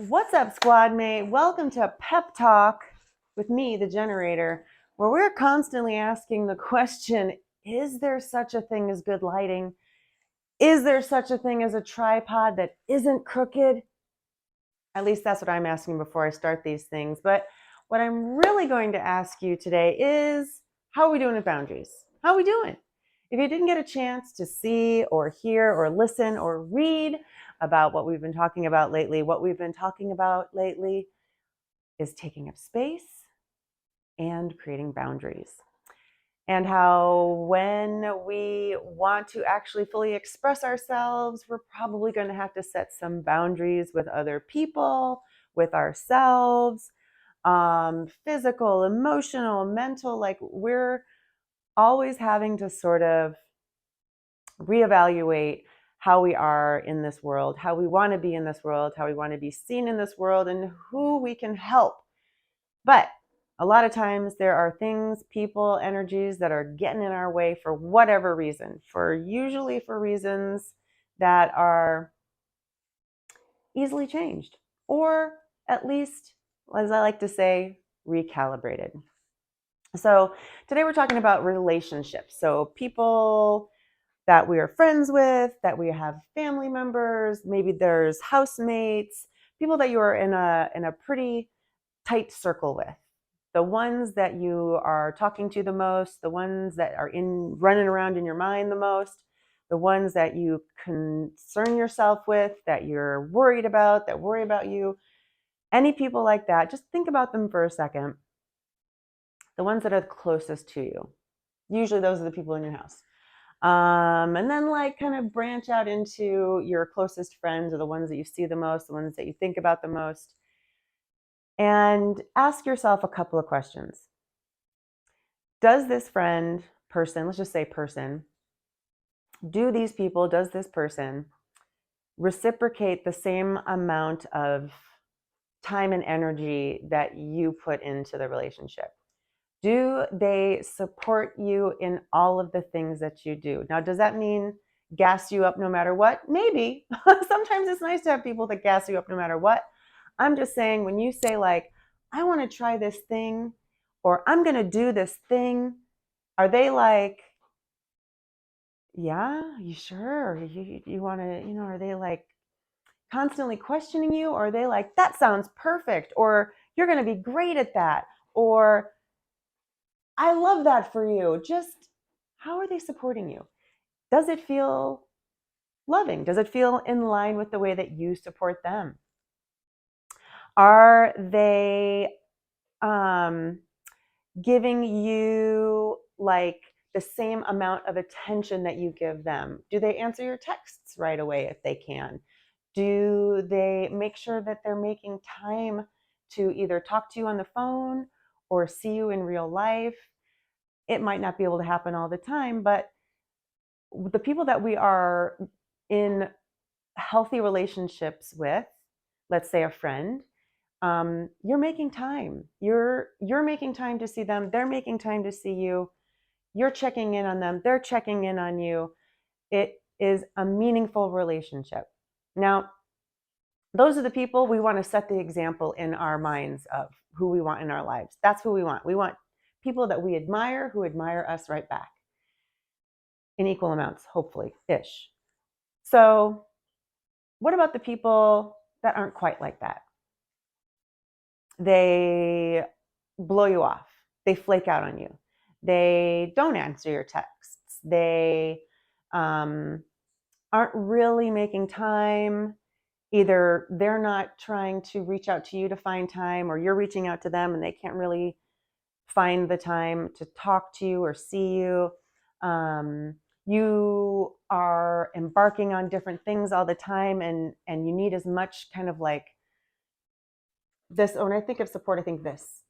What's up, squad mate? Welcome to Pep Talk with me, the Jenarator, where we're constantly asking the question, is there such a thing as good lighting? Is there such a thing as a tripod that isn't crooked? At least that's what I'm asking before I start these things. But what I'm really going to ask you today is, how are we doing with boundaries? How are we doing? If you didn't get a chance to see or hear or listen or read about what we've been talking about lately, what we've been talking about lately is taking up space and creating boundaries. And how when we want to actually fully express ourselves, we're probably going to have to set some boundaries with other people, with ourselves, physical, emotional, mental. Like we're always having to sort of reevaluate how we are in this world, how we want to be in this world, how we want to be seen in this world, and who we can help. But a lot of times there are things, people, energies that are getting in our way for whatever reason, usually for reasons that are easily changed, or at least, as I like to say, recalibrated. So today we're talking about relationships. So people that we are friends with, that we have family members, maybe there's housemates, people that you are in a pretty tight circle with. The ones that you are talking to the most, the ones that are running around in your mind the most, the ones that you concern yourself with, that you're worried about, that worry about you. Any people like that, just think about them for a second. The ones that are closest to you. Usually those are the people in your house. And then like kind of branch out into your closest friends, or the ones that you see the most, the ones that you think about the most. And ask yourself a couple of questions. Does this friend, person, let's just say person, does this person reciprocate the same amount of time and energy that you put into the relationship? Do they support you in all of the things that you do? Now, does that mean gas you up no matter what? Maybe. Sometimes it's nice to have people that gas you up no matter what. I'm just saying, when you say like, I want to try this thing, or I'm going to do this thing, are they like, yeah, you sure? You want to, are they like constantly questioning you? Or are they like, that sounds perfect, or you're going to be great at that, or I love that for you? Just how are they supporting you? Does it feel loving? Does it feel in line with the way that you support them? Are they giving you like the same amount of attention that you give them? Do they answer your texts right away if they can? Do they make sure that they're making time to either talk to you on the phone or see you in real life? It might not be able to happen all the time, but the people that we are in healthy relationships with, let's say a friend, you're making time. You're making time to see them. They're making time to see you. You're checking in on them. They're checking in on you. It is a meaningful relationship. Now, those are the people we want to set the example in our minds of who we want in our lives. That's who we want. We want people that we admire who admire us right back in equal amounts, hopefully, ish. So, what about the people that aren't quite like that? They blow you off. They flake out on you. They don't answer your texts. They aren't really making time. Either they're not trying to reach out to you to find time, or you're reaching out to them and they can't really find the time to talk to you or see you. You are embarking on different things all the time, and you need as much kind of like this. When I think of support, I think this.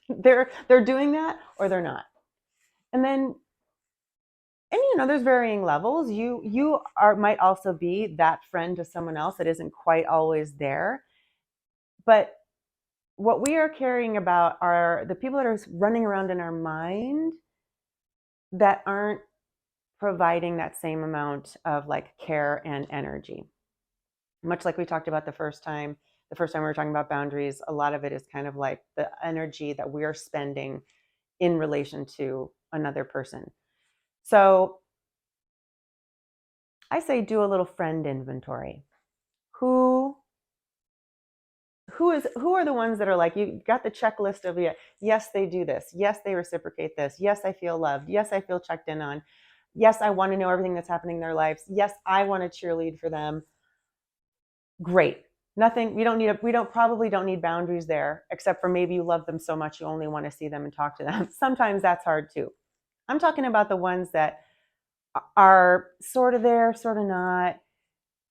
they're doing that, or they're not. And then, and there's varying levels. You might also be that friend to someone else that isn't quite always there. But what we are caring about are the people that are running around in our mind that aren't providing that same amount of like care and energy. Much like we talked about the first time, the first time we were talking about boundaries, a lot of it is kind of like the energy that we're spending in relation to another person. So I say do a little friend inventory. Who who are the ones that are like, you got the checklist of, yeah, yes, they do this, yes, they reciprocate this, yes, I feel loved, yes, I feel checked in on, yes, I want to know everything that's happening in their lives, yes, I want to cheerlead for them. Great. Nothing, we don't probably don't need boundaries there, except for maybe you love them so much you only want to see them and talk to them. Sometimes that's hard too. I'm talking about the ones that are sort of there, sort of not,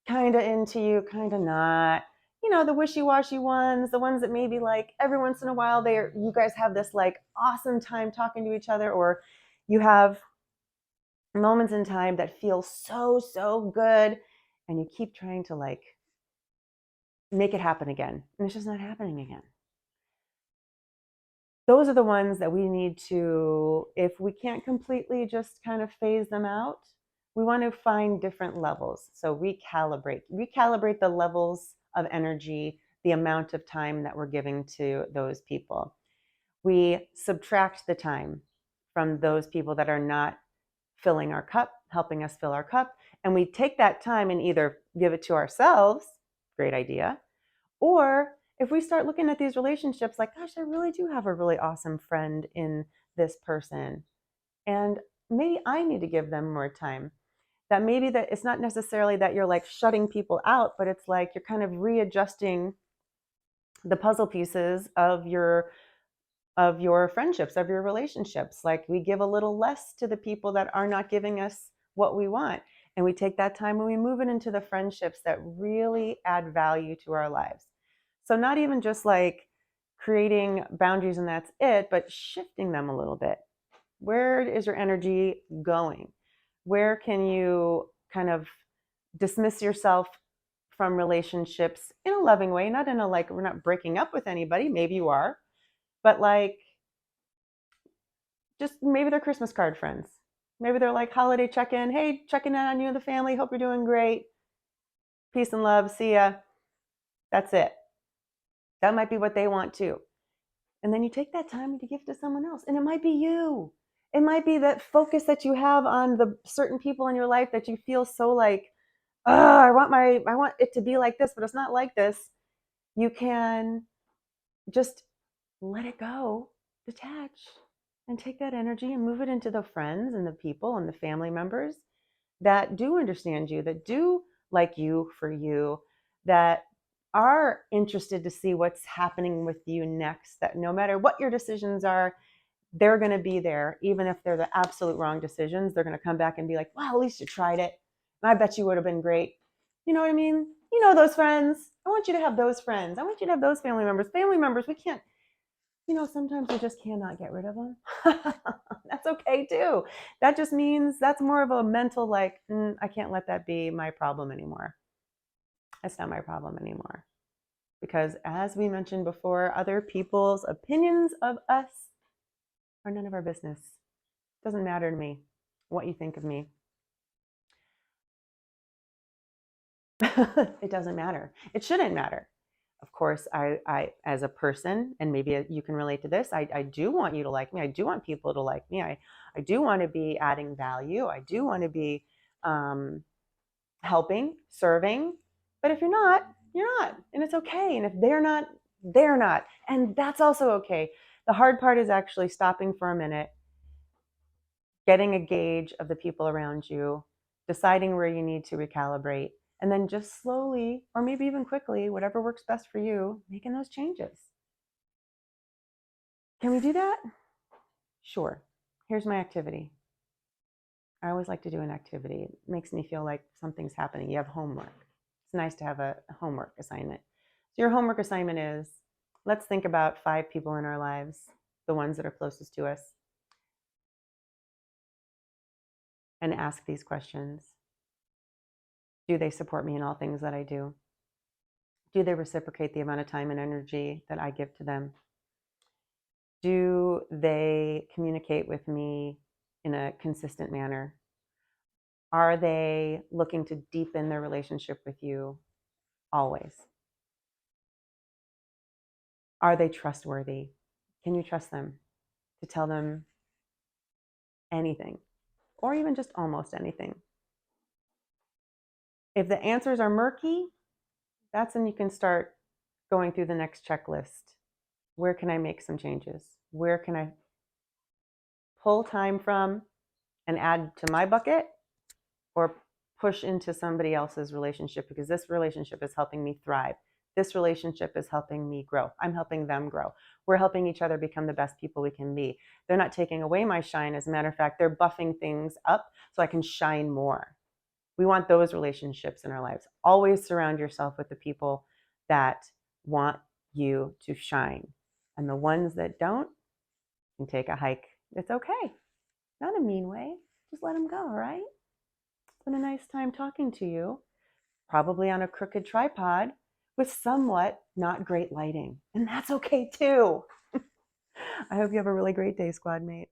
kind of into you, kind of not. You know, the wishy-washy ones, the ones that maybe like every once in a while you guys have this like awesome time talking to each other, or you have moments in time that feel so good, and you keep trying to like make it happen again, and it's just not happening again. Those are the ones that we need to, if we can't completely just kind of phase them out, we want to find different levels. So recalibrate the levels of energy, the amount of time that we're giving to those people. We subtract the time from those people that are not filling our cup, helping us fill our cup. And we take that time and either give it to ourselves, great idea, or if we start looking at these relationships like, gosh, I really do have a really awesome friend in this person, and maybe I need to give them more time. That maybe that it's not necessarily that you're like shutting people out, but it's like you're kind of readjusting the puzzle pieces of your friendships, of your relationships. Like we give a little less to the people that are not giving us what we want. And we take that time and we move it into the friendships that really add value to our lives. So not even just like creating boundaries and that's it, but shifting them a little bit. Where is your energy going? Where can you kind of dismiss yourself from relationships in a loving way, not in a like, we're not breaking up with anybody, maybe you are, but like just maybe they're Christmas card friends. Maybe they're like holiday check-in. Hey, checking in on you and the family. Hope you're doing great. Peace and love. See ya. That's it. That might be what they want too. And then you take that time to give to someone else. And it might be you. It might be that focus that you have on the certain people in your life that you feel so like, oh, I want it to be like this, but it's not like this. You can just let it go, detach, and take that energy and move it into the friends and the people and the family members that do understand you, that do like you for you, that are interested to see what's happening with you next, that no matter what your decisions are, they're going to be there. Even if they're the absolute wrong decisions, they're going to come back and be like, wow, at least you tried it. And I bet you would have been great. You know what I mean? You know, those friends. I want you to have those friends. I want you to have those family members. Family members, we can't, sometimes we just cannot get rid of them. That's okay too. That just means that's more of a mental, like, I can't let that be my problem anymore. That's not my problem anymore. Because as we mentioned before, other people's opinions of us are none of our business. It doesn't matter to me what you think of me. It doesn't matter. It shouldn't matter. Of course, I as a person, and maybe you can relate to this, I do want you to like me. I do want people to like me. I do want to be adding value. I do want to be helping, serving. But if you're not, you're not. And it's okay. And if they're not, they're not. And that's also okay. The hard part is actually stopping for a minute, getting a gauge of the people around you, deciding where you need to recalibrate, and then just slowly, or maybe even quickly, whatever works best for you, making those changes. Can we do that? Sure. Here's my activity. I always like to do an activity. It makes me feel like something's happening. You have homework. It's nice to have a homework assignment. So your homework assignment is, let's think about 5 people in our lives, the ones that are closest to us, and ask these questions. Do they support me in all things that I do? Do they reciprocate the amount of time and energy that I give to them? Do they communicate with me in a consistent manner? Are they looking to deepen their relationship with you always? Are they trustworthy? Can you trust them to tell them anything, or even just almost anything? If the answers are murky, that's when you can start going through the next checklist. Where can I make some changes? Where can I pull time from and add to my bucket, or push into somebody else's relationship because this relationship is helping me thrive? This relationship is helping me grow. I'm helping them grow. We're helping each other become the best people we can be. They're not taking away my shine. As a matter of fact, they're buffing things up so I can shine more. We want those relationships in our lives. Always surround yourself with the people that want you to shine. And the ones that don't can take a hike. It's okay. Not a mean way. Just let them go, all right? It's been a nice time talking to you. Probably on a crooked tripod with somewhat not great lighting. And that's okay too. I hope you have a really great day, squad mate.